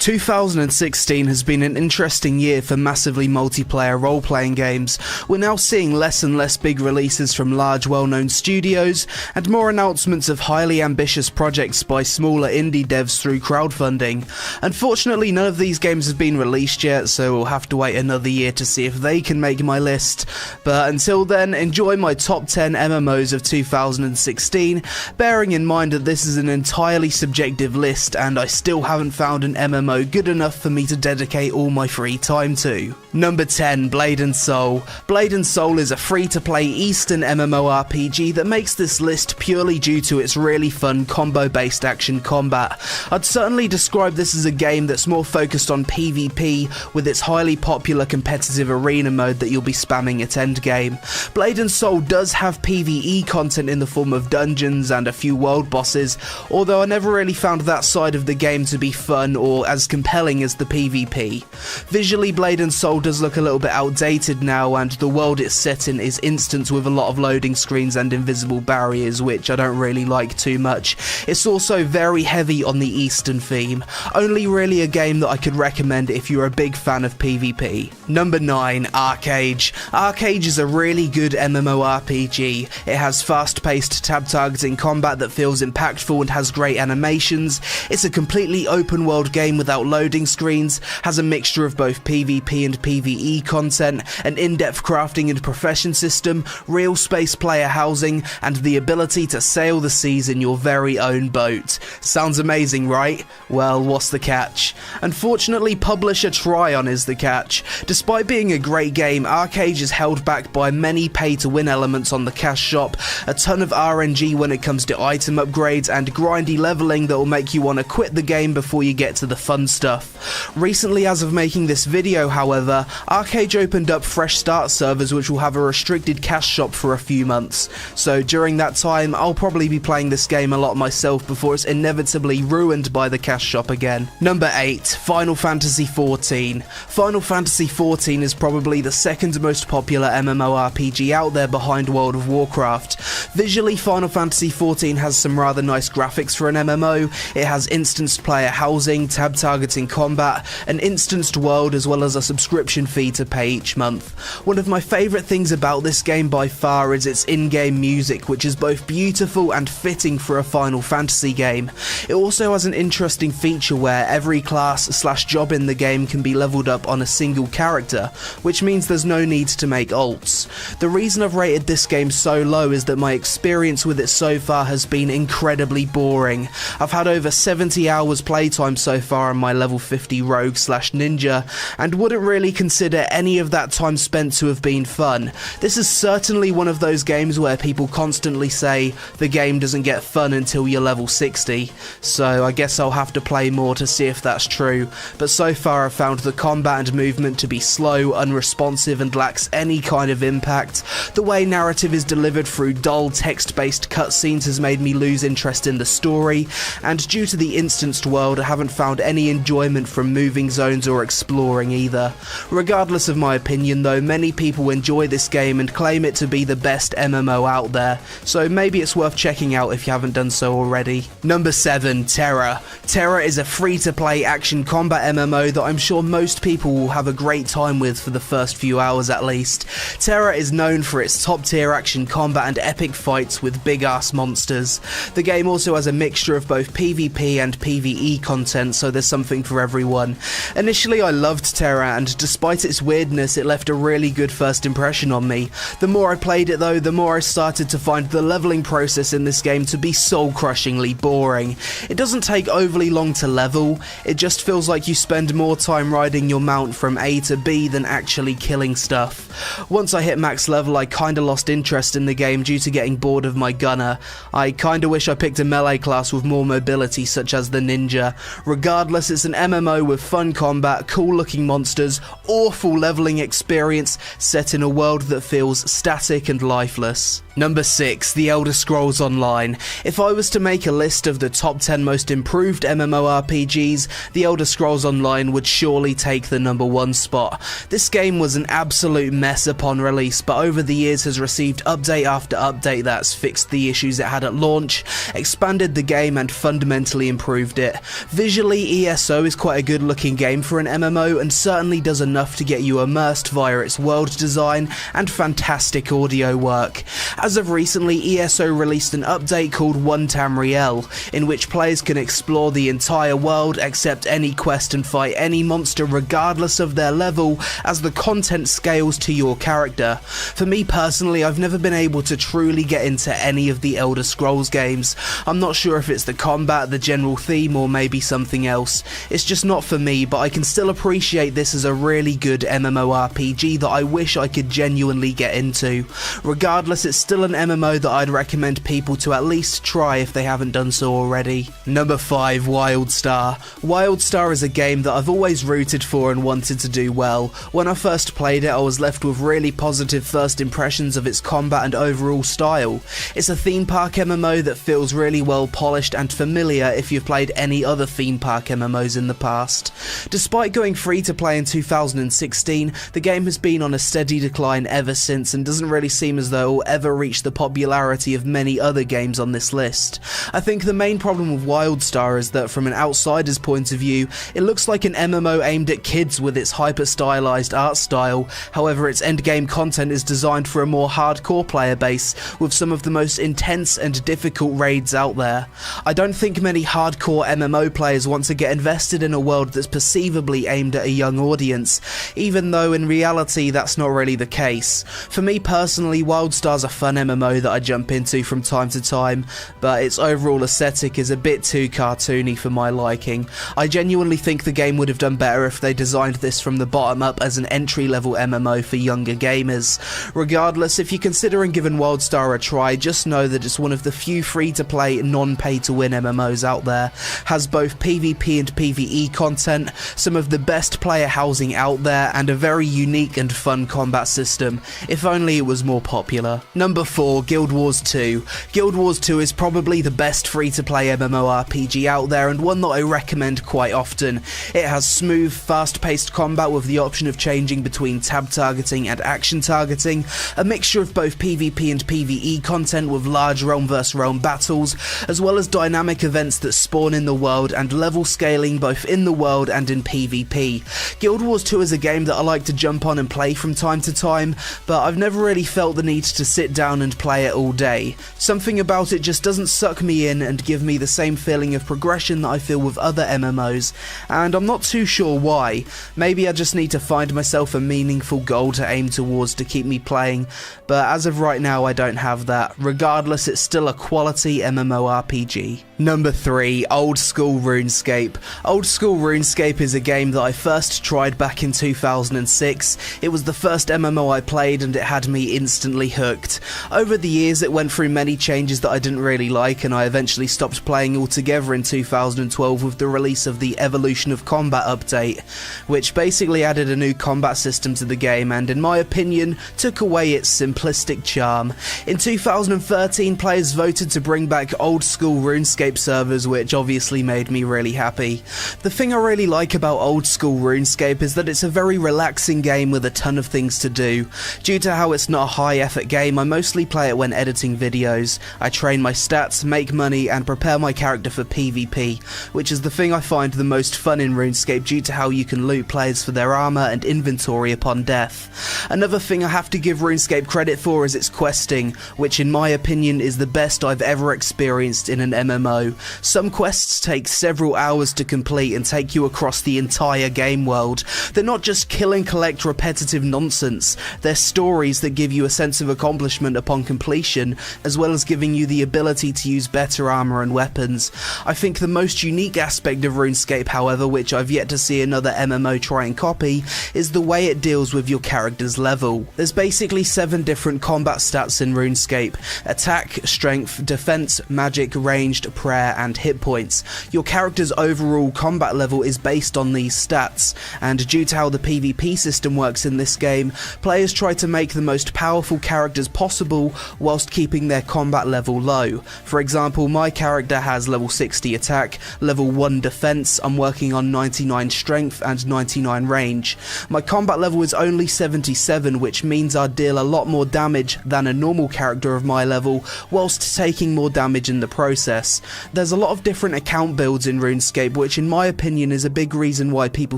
2016 has been an interesting year for massively multiplayer role-playing games. We're now seeing less and less big releases from large well-known studios, and more announcements of highly ambitious projects by smaller indie devs through crowdfunding. Unfortunately, none of these games have been released yet, so we'll have to wait another year to see if they can make my list. But until then, enjoy my top 10 MMOs of 2016, bearing in mind that this is an entirely subjective list and I still haven't found an MMO good enough for me to dedicate all my free time to. Number 10, Blade & Soul. Blade & Soul is a free-to-play Eastern MMORPG that makes this list purely due to its really fun combo-based action combat. I'd certainly describe this as a game that's more focused on PvP, with its highly popular competitive arena mode that you'll be spamming at endgame. Blade & Soul does have PvE content in the form of dungeons and a few world bosses, although I never really found that side of the game to be fun or as compelling as the PvP. Visually, Blade & Soul does look a little bit outdated now, and the world it's set in is instanced with a lot of loading screens and invisible barriers, which I don't really like too much. It's also very heavy on the Eastern theme. Only really a game that I could recommend if you're a big fan of PvP. Number 9, Arcade. Arcade is a really good MMORPG. It has fast-paced tab-targeting combat that feels impactful and has great animations. It's a completely open-world game without loading screens, has a mixture of both PvP and PvE content, an in-depth crafting and profession system, real space player housing, and the ability to sail the seas in your very own boat. Sounds amazing, right? Well, what's the catch? Unfortunately, publisher Tryon is the catch. Despite being a great game, Arcade is held back by many pay-to-win elements on the cash shop, a ton of RNG when it comes to item upgrades, and grindy leveling that will make you want to quit the game before you get to the fun stuff. Recently, as of making this video, however, Arcade opened up fresh start servers which will have a restricted cash shop for a few months, so during that time I'll probably be playing this game a lot myself before it's inevitably ruined by the cash shop again. Number 8, Final Fantasy XIV. Final Fantasy XIV is probably the second most popular MMORPG out there behind World of Warcraft. Visually, Final Fantasy XIV has some rather nice graphics for an MMO. It has instanced player housing, tab targeting combat, an instanced world, as well as a subscription fee to pay each month. One of my favourite things about this game by far is its in-game music, which is both beautiful and fitting for a Final Fantasy game. It also has an interesting feature where every class/job in the game can be leveled up on a single character, which means there's no need to make alts. The reason I've rated this game so low is that my experience with it so far has been incredibly boring. I've had over 70 hours playtime so far on my level 50 rogue/ninja, and wouldn't really consider any of that time spent to have been fun. This is certainly one of those games where people constantly say the game doesn't get fun until you're level 60, so I guess I'll have to play more to see if that's true, but so far I've found the combat and movement to be slow, unresponsive, and lacks any kind of impact. The way narrative is delivered through dull text-based cutscenes has made me lose interest in the story, and due to the instanced world I haven't found any enjoyment from moving zones or exploring either. Regardless of my opinion though, many people enjoy this game and claim it to be the best MMO out there, so maybe it's worth checking out if you haven't done so already. Number 7, Terra. Terra is a free-to-play action combat MMO that I'm sure most people will have a great time with for the first few hours at least. Terra is known for its top-tier action combat and epic fights with big-ass monsters. The game also has a mixture of both PvP and PvE content, so there's something for everyone. Initially I loved Terra, and despite its weirdness it left a really good first impression on me. The more I played it though, the more I started to find the leveling process in this game to be soul-crushingly boring. It doesn't take overly long to level, it just feels like you spend more time riding your mount from A to B than actually killing stuff. Once I hit max level I kinda lost interest in the game due to getting bored of my gunner. I kinda wish I picked a melee class with more mobility such as the ninja. Regardless, it's an MMO with fun combat, cool looking monsters, awful leveling experience set in a world that feels static and lifeless. Number 6, The Elder Scrolls Online. If I was to make a list of the top 10 most improved MMORPGs, The Elder Scrolls Online would surely take the number 1 spot. This game was an absolute mess upon release, but over the years has received update after update that's fixed the issues it had at launch, expanded the game and fundamentally improved it. Visually, ESO is quite a good looking game for an MMO and certainly does enough to get you immersed via its world design and fantastic audio work. As of recently, ESO released an update called One Tamriel, in which players can explore the entire world, accept any quest and fight any monster regardless of their level, as the content scales to your character. For me personally, I've never been able to truly get into any of the Elder Scrolls games. I'm not sure if it's the combat, the general theme, or maybe something else. It's just not for me, but I can still appreciate this as a really good MMORPG that I wish I could genuinely get into. Regardless, it's still an MMO that I'd recommend people to at least try if they haven't done so already. Number 5, WildStar. WildStar is a game that I've always rooted for and wanted to do well. When I first played it, I was left with really positive first impressions of its combat and overall style. It's a theme park MMO that feels really well polished and familiar if you've played any other theme park MMOs in the past. Despite going free to play in 2016, the game has been on a steady decline ever since and doesn't really seem as though it will ever reach the popularity of many other games on this list. I think the main problem with WildStar is that from an outsider's point of view, it looks like an MMO aimed at kids with its hyper-stylized art style. However, its endgame content is designed for a more hardcore player base, with some of the most intense and difficult raids out there. I don't think many hardcore MMO players want to get invested in a world that's perceivably aimed at a young audience, even though in reality that's not really the case. For me personally, WildStar's a fun MMO that I jump into from time to time, but its overall aesthetic is a bit too cartoony for my liking. I genuinely think the game would have done better if they designed this from the bottom up as an entry-level MMO for younger gamers. Regardless, if you're considering giving WildStar a try, just know that it's one of the few free-to-play, non-pay-to-win MMOs out there, has both PvP and PvE content, some of the best player housing out there, and a very unique and fun combat system, if only it was more popular. Number 4, Guild Wars 2. Guild Wars 2 is probably the best free-to-play MMORPG out there and one that I recommend quite often. It has smooth, fast-paced combat with the option of changing between tab targeting and action targeting, a mixture of both PvP and PvE content with large realm vs realm battles, as well as dynamic events that spawn in the world and level scaling both in the world and in PvP. Guild Wars 2 is a game that I like to jump on and play from time to time, but I've never really felt the need to sit down and play it all day. Something about it just doesn't suck me in and give me the same feeling of progression that I feel with other MMOs, and I'm not too sure why. Maybe I just need to find myself a meaningful goal to aim towards to keep me playing, but as of right now I don't have that. Regardless, it's still a quality MMORPG. Number 3, Old School RuneScape. Old School RuneScape is a game that I first tried back in 2006. It was the first MMO I played and it had me instantly hooked. Over the years it went through many changes that I didn't really like, and I eventually stopped playing altogether in 2012 with the release of the Evolution of Combat update, which basically added a new combat system to the game and, in my opinion, took away its simplistic charm. In 2013, players voted to bring back Old School RuneScape servers, which obviously made me really happy. The thing I really like about Old School RuneScape is that it's a very relaxing game with a ton of things to do. Due to how it's not a high effort game, I mostly play it when editing videos. I train my stats, make money, and prepare my character for PvP, which is the thing I find the most fun in RuneScape due to how you can loot players for their armor and inventory upon death. Another thing I have to give RuneScape credit for is its questing, which in my opinion is the best I've ever experienced in an MMO. Some quests take several hours to complete and take you across the entire game world. They're not just kill and collect repetitive nonsense, they're stories that give you a sense of accomplishment upon completion, as well as giving you the ability to use better armor and weapons. I think the most unique aspect of RuneScape, however, which I've yet to see another MMO try and copy, is the way it deals with your character's level. There's basically 7 different combat stats in RuneScape: attack, strength, defense, magic, ranged, prayer, and hit points. Your character's overall combat level is based on these stats, and due to how the PvP system works in this game, players try to make the most powerful characters possible possible whilst keeping their combat level low. For example, my character has level 60 attack, level 1 defense, I'm working on 99 strength and 99 range. My combat level is only 77, which means I deal a lot more damage than a normal character of my level, whilst taking more damage in the process. There's a lot of different account builds in RuneScape, which in my opinion is a big reason why people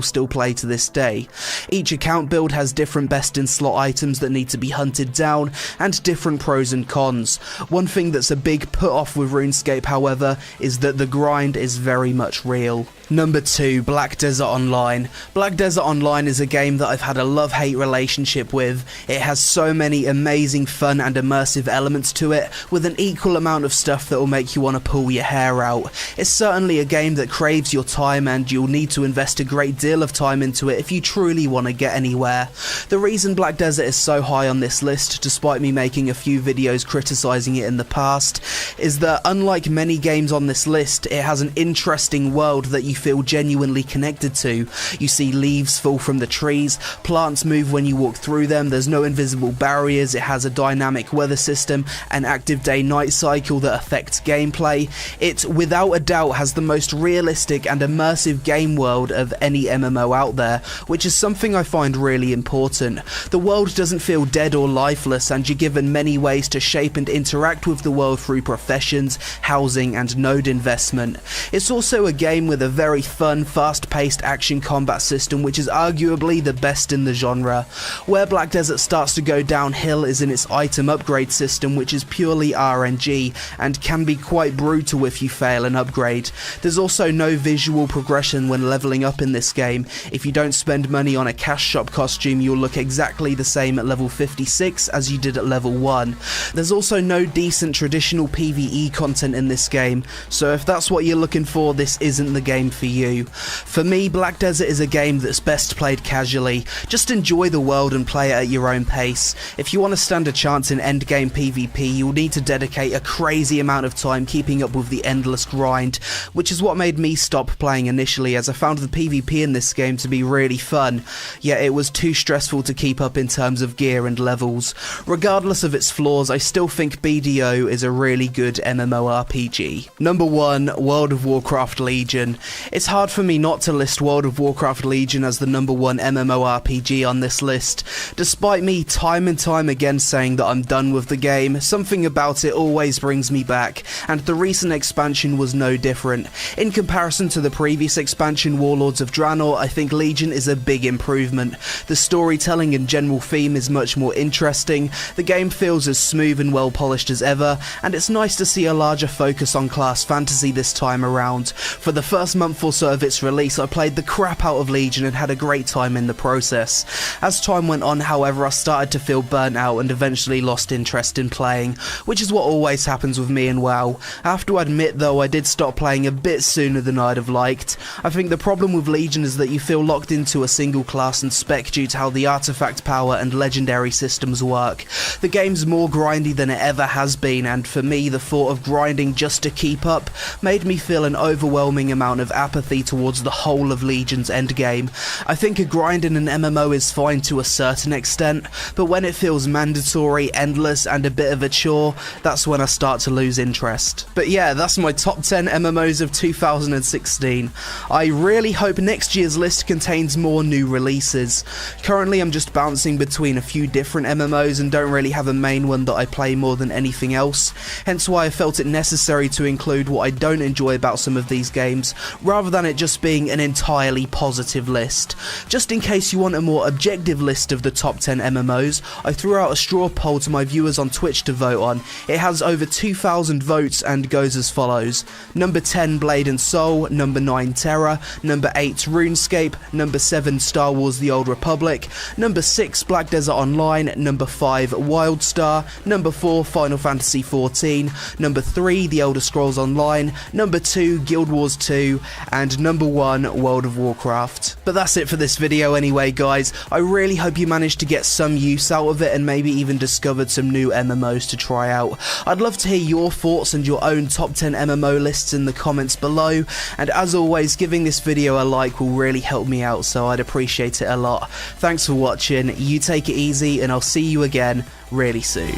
still play to this day. Each account build has different best in slot items that need to be hunted down, and different pros and cons. One thing that's a big put off with RuneScape, however, is that the grind is very much real. Number 2, Black Desert Online. Black Desert Online is a game that I've had a love-hate relationship with. It has so many amazing, fun and immersive elements to it, with an equal amount of stuff that will make you want to pull your hair out. It's certainly a game that craves your time, and you'll need to invest a great deal of time into it if you truly want to get anywhere. The reason Black Desert is so high on this list, despite me making a few videos criticising it in the past, is that unlike many games on this list, it has an interesting world that you feel genuinely connected to. You see leaves fall from the trees, plants move when you walk through them, there's no invisible barriers, it has a dynamic weather system, an active day-night cycle that affects gameplay. It, without a doubt, has the most realistic and immersive game world of any MMO out there, which is something I find really important. The world doesn't feel dead or lifeless, and you're given many ways to shape and interact with the world through professions, housing and node investment. It's also a game with a very fun, fast-paced action combat system, which is arguably the best in the genre. Where Black Desert starts to go downhill is in its item upgrade system, which is purely RNG and can be quite brutal if you fail an upgrade. There's also no visual progression when leveling up in this game. If you don't spend money on a cash shop costume, you'll look exactly the same at level 56 as you did at level 1. There's also no decent traditional PvE content in this game, so if that's what you're looking for, this isn't the game for you. For me, Black Desert is a game that's best played casually. Just enjoy the world and play it at your own pace. If you want to stand a chance in endgame PvP, you'll need to dedicate a crazy amount of time keeping up with the endless grind, which is what made me stop playing initially, as I found the PvP in this game to be really fun, yet it was too stressful to keep up in terms of gear and levels. Regardless of its flaws, I still think BDO is a really good MMORPG. Number 1, World of Warcraft Legion. It's hard for me not to list World of Warcraft Legion as the number 1 MMORPG on this list. Despite me time and time again saying that I'm done with the game, something about it always brings me back, and the recent expansion was no different. In comparison to the previous expansion, Warlords of Draenor, I think Legion is a big improvement. The storytelling and general theme is much more interesting, the game feels as smooth and well polished as ever, and it's nice to see a larger focus on class fantasy this time around. For the first month or so of its release, I played the crap out of Legion and had a great time in the process. As time went on, however, I started to feel burnt out and eventually lost interest in playing, which is what always happens with me in WoW. I have to admit though, I did stop playing a bit sooner than I'd have liked. I think the problem with Legion is that you feel locked into a single class and spec due to how the artifact power and legendary systems work. The game's more grindy than it ever has been, and for me, the thought of grinding just to keep up made me feel an overwhelming amount of apathy towards the whole of Legion's endgame. I think a grind in an MMO is fine to a certain extent, but when it feels mandatory, endless, and a bit of a chore, that's when I start to lose interest. But yeah, that's my top 10 MMOs of 2016. I really hope next year's list contains more new releases. Currently I'm just bouncing between a few different MMOs and don't really have a main one that I play more than anything else, hence why I felt it necessary to include what I don't enjoy about some of these games, rather than it just being an entirely positive list. Just in case you want a more objective list of the top 10 MMOs, I threw out a straw poll to my viewers on Twitch to vote on. It has over 2,000 votes and goes as follows: number 10 Blade and Soul, number 9 Terra, number 8 RuneScape, number 7 Star Wars The Old Republic, number 6 Black Desert Online, number 5 Wildstar, number 4 Final Fantasy XIV, number 3 The Elder Scrolls Online, number 2 Guild Wars 2, and number 1 World of Warcraft. But that's it for this video anyway guys. I really hope you managed to get some use out of it and maybe even discovered some new MMOs to try out. I'd love to hear your thoughts and your own top 10 MMO lists in the comments below, and as always, giving this video a like will really help me out, so I'd appreciate it a lot. Thanks for watching, you take it easy, and I'll see you again really soon.